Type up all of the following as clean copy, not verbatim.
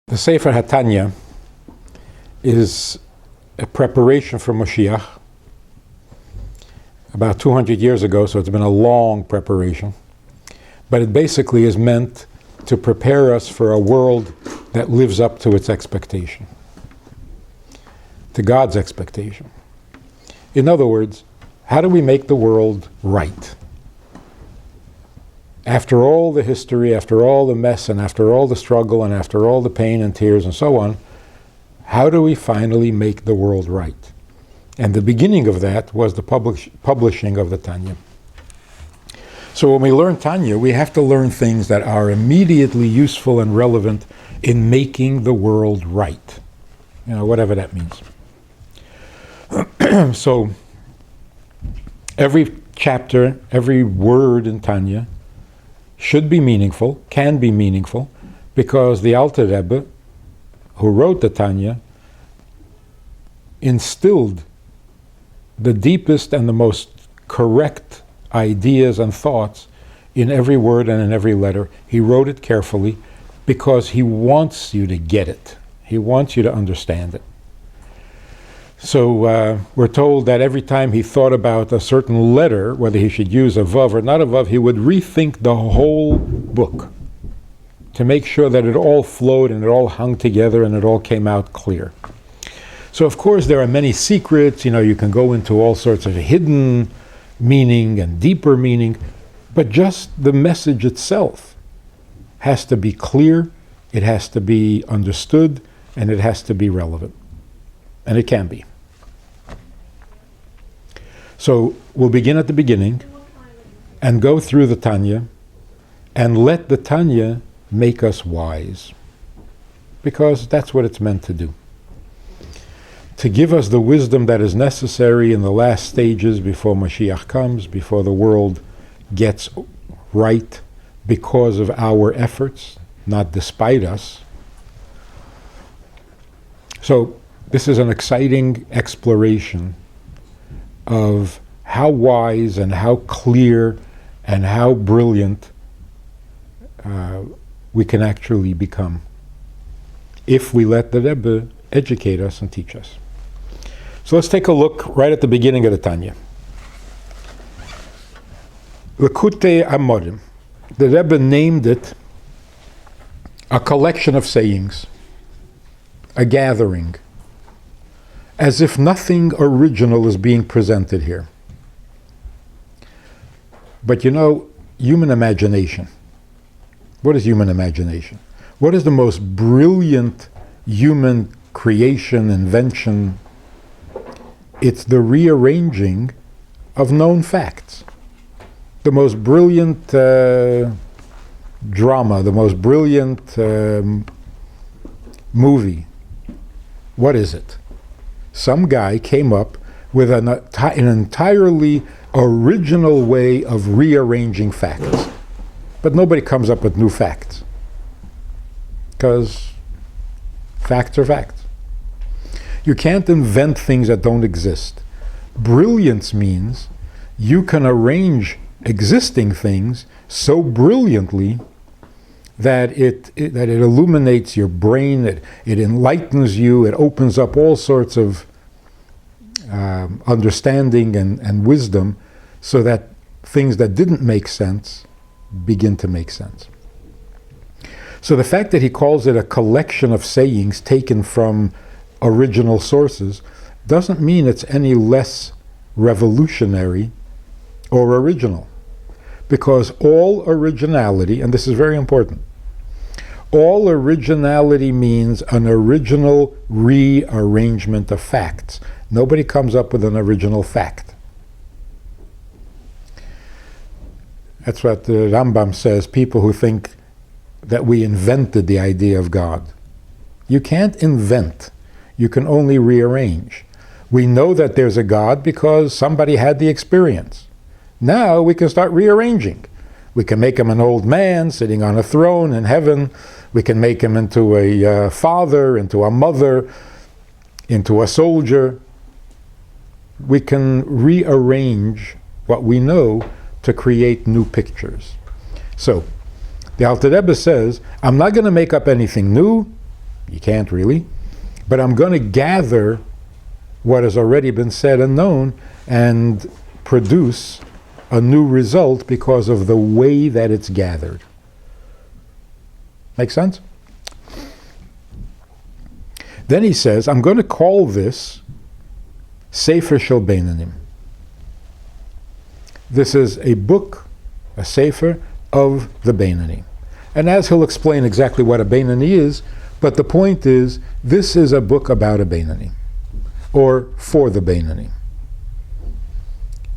The Sefer Tanya is a preparation for Moshiach about 200 years ago, so it's been a long preparation. But it basically is meant to prepare us for a world that lives up to its expectation, to God's expectation. In other words, how do we make the world right? After all the history, after all the mess, and after all the struggle, and after all the pain and tears and so on, how do we finally make the world right? And the beginning of that was the publishing of the Tanya. So when we learn Tanya, we have to learn things that are immediately useful and relevant in making the world right. Whatever that means. So every chapter, every word in Tanya should be meaningful, can be meaningful, because the Alter Rebbe, who wrote the Tanya, instilled the deepest and the most correct ideas and thoughts in every word and in every letter. He wrote it carefully because he wants you to get it. He wants you to understand it. So we're told that every time he thought about a certain letter, whether he should use a vav or not a vav, he would rethink the whole book to make sure that it all flowed and it all hung together and it all came out clear. So of course there are many secrets, you can go into all sorts of hidden meaning and deeper meaning, but just the message itself has to be clear, it has to be understood, and it has to be relevant. And it can be. So we'll begin at the beginning and go through the Tanya and let the Tanya make us wise, because that's what it's meant to do. To give us the wisdom that is necessary in the last stages before Mashiach comes, before the world gets right because of our efforts, not despite us. So this is an exciting exploration of how wise and how clear and how brilliant we can actually become if we let the Rebbe educate us and teach us. So let's take a look right at the beginning of the Tanya. Lekutei Amorim. The Rebbe named it a collection of sayings, a gathering, as if nothing original is being presented here. But human imagination. What is human imagination? What is the most brilliant human creation, invention? It's the rearranging of known facts. The most brilliant drama, the most brilliant movie. What is it? Some guy came up with an entirely original way of rearranging facts. But nobody comes up with new facts, because facts are facts. You can't invent things that don't exist. Brilliance means you can arrange existing things so brilliantly that it illuminates your brain, it enlightens you, it opens up all sorts of understanding and wisdom, so that things that didn't make sense begin to make sense. So the fact that he calls it a collection of sayings taken from original sources doesn't mean it's any less revolutionary or original. Because all originality, and this is very important, all originality means an original rearrangement of facts. Nobody comes up with an original fact. That's what the Rambam says, people who think that we invented the idea of God. You can't invent. You can only rearrange. We know that there's a God because somebody had the experience. Now we can start rearranging. We can make him an old man sitting on a throne in heaven. We can make him into a father, into a mother, into a soldier. We can rearrange what we know to create new pictures. So, the Alter Rebbe says, I'm not going to make up anything new. You can't really. But I'm going to gather what has already been said and known and produce a new result because of the way that it's gathered. Make sense? Then he says, I'm going to call this Sefer Shel Beinanim. This is a book, a Sefer of the Beinanim. And as he'll explain exactly what a Beinani is, but the point is, this is a book about a Beinani, or for the Beinani.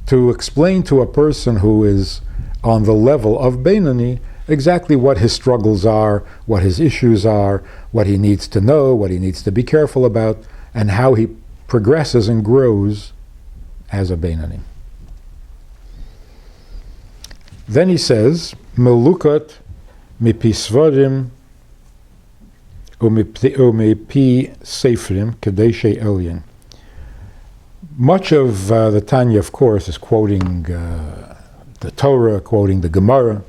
To explain to a person who is on the level of Beinani exactly what his struggles are, what his issues are, what he needs to know, what he needs to be careful about, and how he progresses and grows as a Beinani. Then he says, Melukot mipi svarim umipi seifrim kedei she'elyin. Much of the Tanya, of course, is quoting the Torah, quoting the Gemara,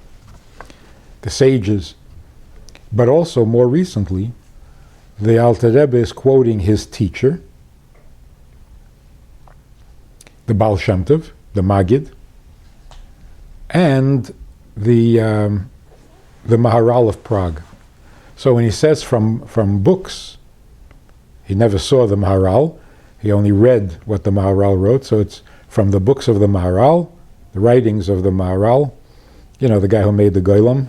the sages, but also more recently, the Alter Rebbe is quoting his teacher, the Baal Shem Tov, the Maggid, and the Maharal of Prague. So when he says from books, he never saw the Maharal, he only read what the Maharal wrote, so it's from the books of the Maharal, the writings of the Maharal, the guy who made the Goylam,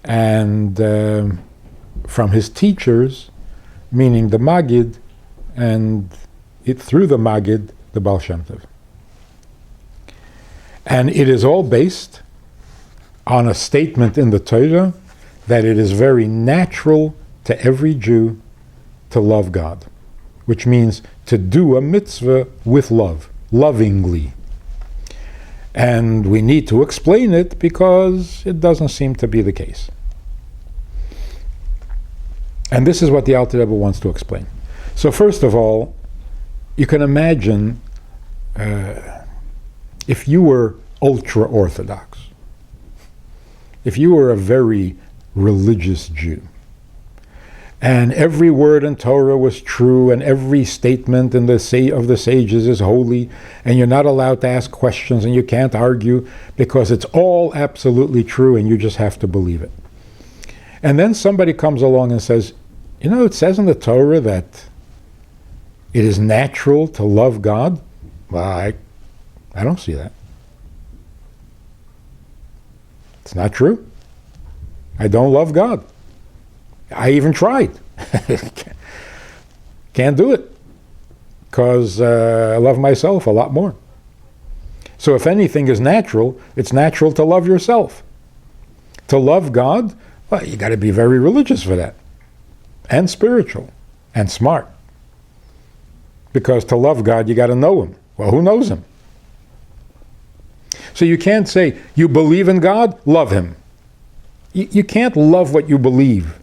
and from his teachers, meaning the Maggid, and through the Maggid, the Baal Shem Tov. And it is all based on a statement in the Torah that it is very natural to every Jew to love God, which means to do a mitzvah with love, lovingly. And we need to explain it because it doesn't seem to be the case. And this is what the Alter Rebbe wants to explain. So first of all, you can imagine if you were ultra-Orthodox, if you were a very religious Jew, and every word in Torah was true, and every statement in of the sages is holy, and you're not allowed to ask questions, and you can't argue, because it's all absolutely true, and you just have to believe it. And then somebody comes along and says, it says in the Torah that it is natural to love God. Well, I don't see that. It's not true. I don't love God. I even tried. Can't do it. Because I love myself a lot more. So if anything is natural, it's natural to love yourself. To love God, well, you got to be very religious for that. And spiritual. And smart. Because to love God, you got to know Him. Well, who knows Him? So you can't say, you believe in God, love Him. You can't love what you believe.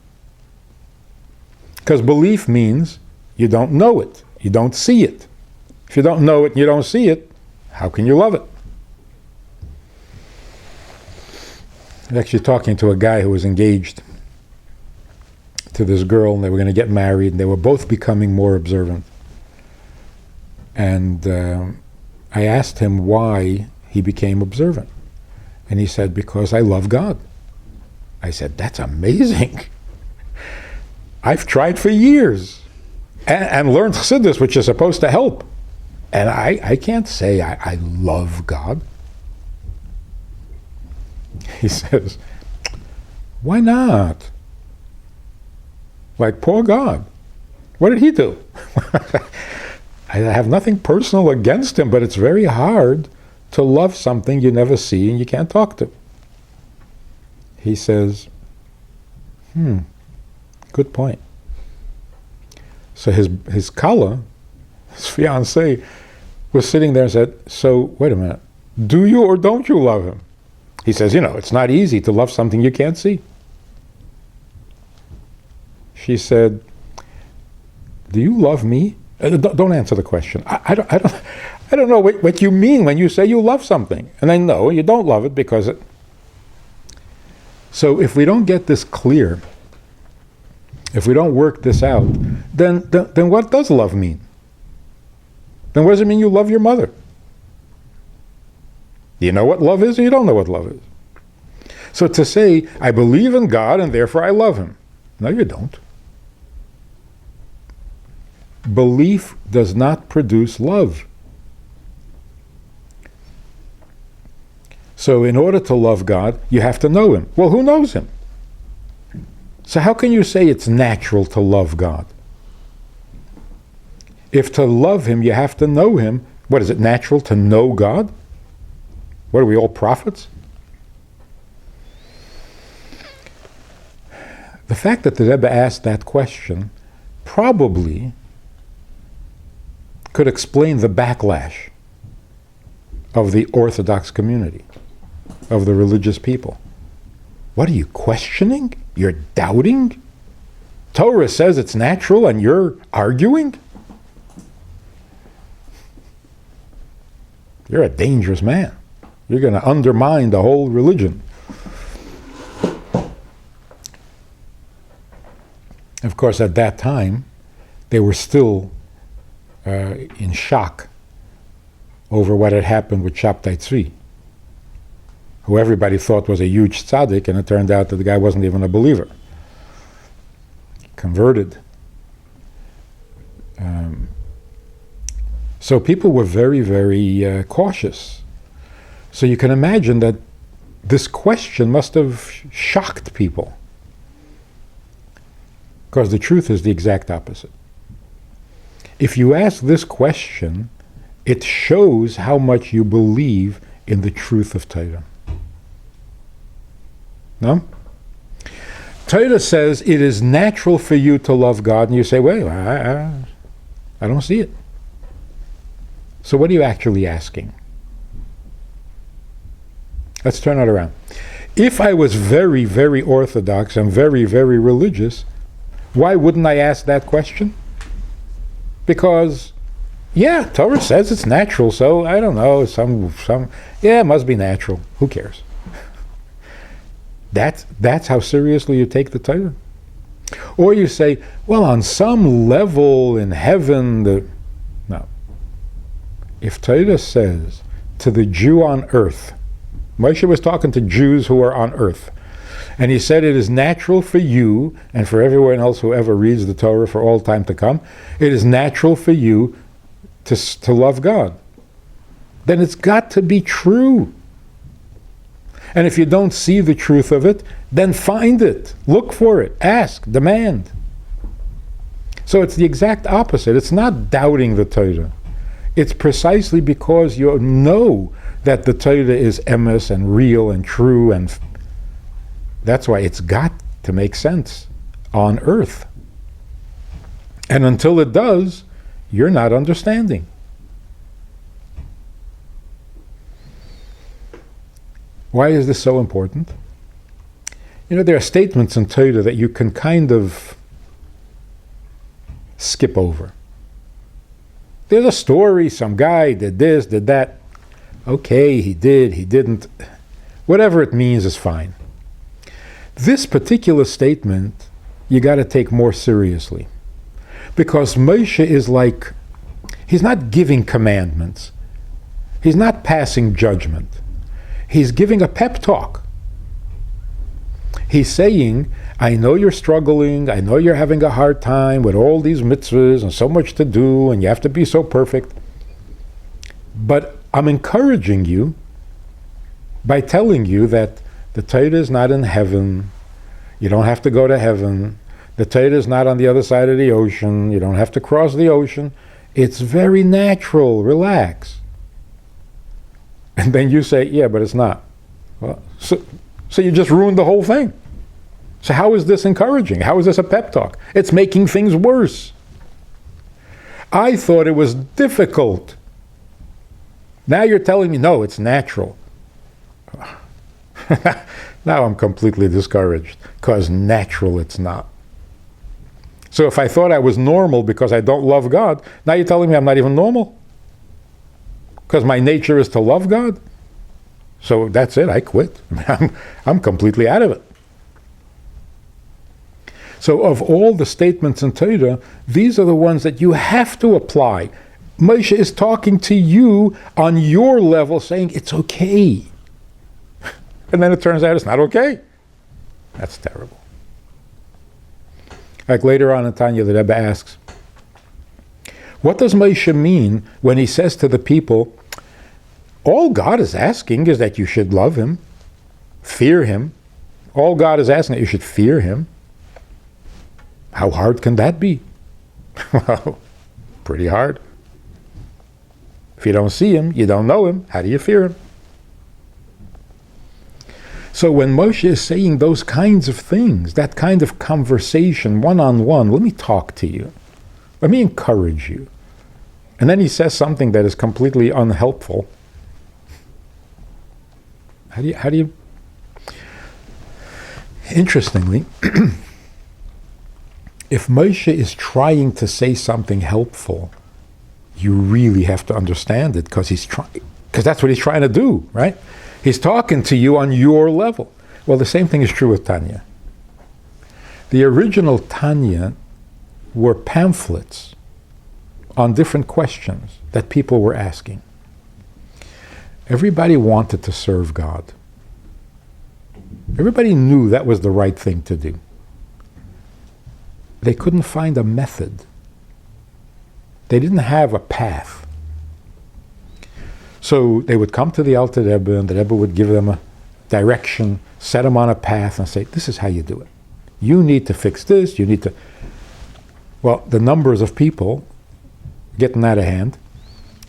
Because belief means you don't know it. You don't see it. If you don't know it and you don't see it, how can you love it? I was actually talking to a guy who was engaged to this girl, and they were going to get married, and they were both becoming more observant. And I asked him why he became observant. And he said, because I love God. I said, that's amazing. I've tried for years and learned Chassidus, which is supposed to help. And I can't say I love God. He says, why not? Like, poor God. What did he do? I have nothing personal against him, but it's very hard to love something you never see and you can't talk to. He says, good point. So his Kala, his fiancée, was sitting there and said, so, wait a minute, do you or don't you love him? He says, it's not easy to love something you can't see. She said, do you love me? Don't answer the question. I don't know what you mean when you say you love something. And I know you don't love it because it... So if we don't get this clear, if we don't work this out, then what does love mean? Then what does it mean you love your mother? Do you know what love is, or you don't know what love is? So to say, I believe in God and therefore I love him. No, you don't. Belief does not produce love. So in order to love God, you have to know him. Well, who knows him? So how can you say it's natural to love God? If to love him, you have to know him, what is it, natural to know God? What are we, all prophets? The fact that the Rebbe asked that question probably could explain the backlash of the Orthodox community, of the religious people. What are you questioning? You're doubting? Torah says it's natural and you're arguing? You're a dangerous man. You're going to undermine the whole religion. Of course, at that time, they were still in shock over what had happened with Shabtai Tzvi, who everybody thought was a huge tzaddik, and it turned out that the guy wasn't even a believer. Converted. So people were very, very cautious. So you can imagine that this question must have shocked people. Because the truth is the exact opposite. If you ask this question, it shows how much you believe in the truth of Torah. No? Torah says it is natural for you to love God, and you say, well, I don't see it. So what are you actually asking? Let's turn it around. If I was very, very orthodox and very, very religious, why wouldn't I ask that question? Because, yeah, Torah says it's natural, so I don't know, it must be natural. Who cares? That's how seriously you take the Torah. Or you say, well, on some level in heaven, no. If Torah says to the Jew on earth, Moshe was talking to Jews who are on earth, and he said it is natural for you, and for everyone else who ever reads the Torah for all time to come, it is natural for you to love God. Then it's got to be true. And if you don't see the truth of it, then find it, look for it, ask, demand. So it's the exact opposite. It's not doubting the Torah. It's precisely because you know that the Torah is emes and real and true, and that's why it's got to make sense on earth. And until it does, you're not understanding. Why is this so important? You know, there are statements in Torah that you can kind of skip over. There's a story, some guy did this, did that. Okay, he did, he didn't. Whatever it means is fine. This particular statement, you got to take more seriously. Because Moshe is like, he's not giving commandments. He's not passing judgment. He's giving a pep talk. He's saying, I know you're struggling, I know you're having a hard time with all these mitzvahs and so much to do, and you have to be so perfect. But I'm encouraging you by telling you that the Torah is not in heaven. You don't have to go to heaven. The Torah is not on the other side of the ocean. You don't have to cross the ocean. It's very natural. Relax. And then you say, yeah, but it's not. Well, so you just ruined the whole thing. So how is this encouraging? How is this a pep talk? It's making things worse. I thought it was difficult. Now you're telling me, no, it's natural. Now I'm completely discouraged, because natural it's not. So if I thought I was normal because I don't love God, now you're telling me I'm not even normal? Because my nature is to love God? So that's it, I quit. I'm completely out of it. So of all the statements in Torah, these are the ones that you have to apply. Moshe is talking to you on your level, saying it's okay. And then it turns out it's not okay. That's terrible. Like later on in Tanya, the Rebbe asks, what does Moshe mean when he says to the people, all God is asking is that you should love him, fear him. All God is asking that you should fear him. How hard can that be? Well, pretty hard. If you don't see him, you don't know him, how do you fear him? So when Moshe is saying those kinds of things, that kind of conversation, one-on-one, let me talk to you. Let me encourage you. And then he says something that is completely unhelpful. How do you Interestingly, if Moshe is trying to say something helpful, you really have to understand it, because that's what he's trying to do, right? He's talking to you on your level. Well, the same thing is true with Tanya. The original Tanya were pamphlets on different questions that people were asking. Everybody wanted to serve God. Everybody knew that was the right thing to do. They couldn't find a method. They didn't have a path. So they would come to the Alter Rebbe, and the Rebbe would give them a direction, set them on a path, and say, this is how you do it. You need to fix this, you need to... Well, the numbers of people getting out of hand,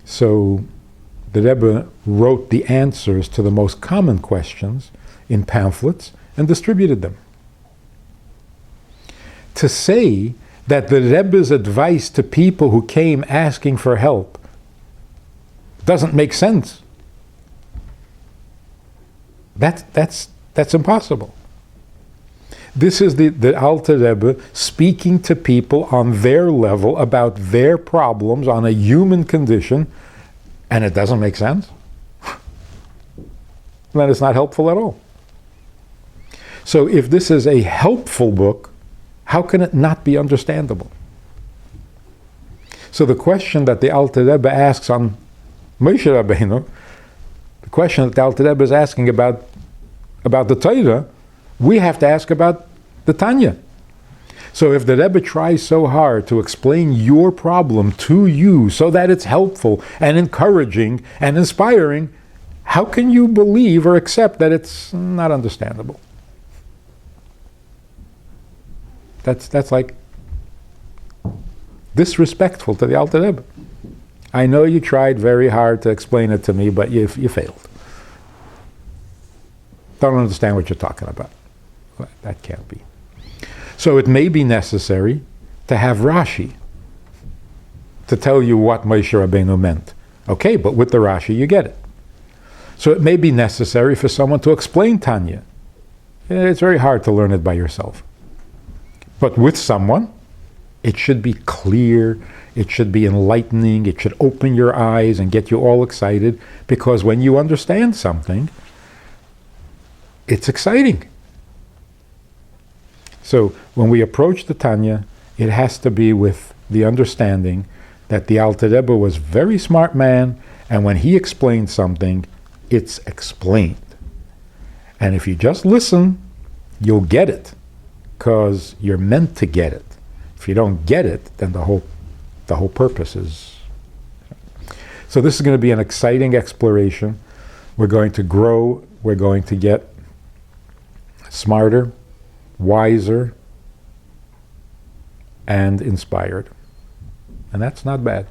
so the Rebbe wrote the answers to the most common questions in pamphlets and distributed them. To say that the Rebbe's advice to people who came asking for help doesn't make sense, that's impossible. This is the Alter Rebbe speaking to people on their level about their problems on a human condition, and it doesn't make sense. Then it's not helpful at all. So if this is a helpful book, how can it not be understandable? So the question that the Alter Rebbe asks on Moshe Rabbeinu, the question that the Alter Rebbe is asking about the Torah, we have to ask about the Tanya. So if the Rebbe tries so hard to explain your problem to you so that it's helpful and encouraging and inspiring, how can you believe or accept that it's not understandable? That's like disrespectful to the Alter Rebbe. I know you tried very hard to explain it to me, but you failed. Don't understand what you're talking about. That can't be. So it may be necessary to have Rashi to tell you what Moshe Rabbeinu meant. Okay, but with the Rashi you get it. So it may be necessary for someone to explain Tanya. It's very hard to learn it by yourself. But with someone, it should be clear, it should be enlightening, it should open your eyes and get you all excited, because when you understand something, it's exciting. So when we approach the Tanya, it has to be with the understanding that the Alter Rebbe was a very smart man, and when he explained something, it's explained. And if you just listen, you'll get it, because you're meant to get it. If you don't get it, then the whole purpose is... So this is going to be an exciting exploration. We're going to grow, we're going to get smarter, wiser, and inspired. And that's not bad.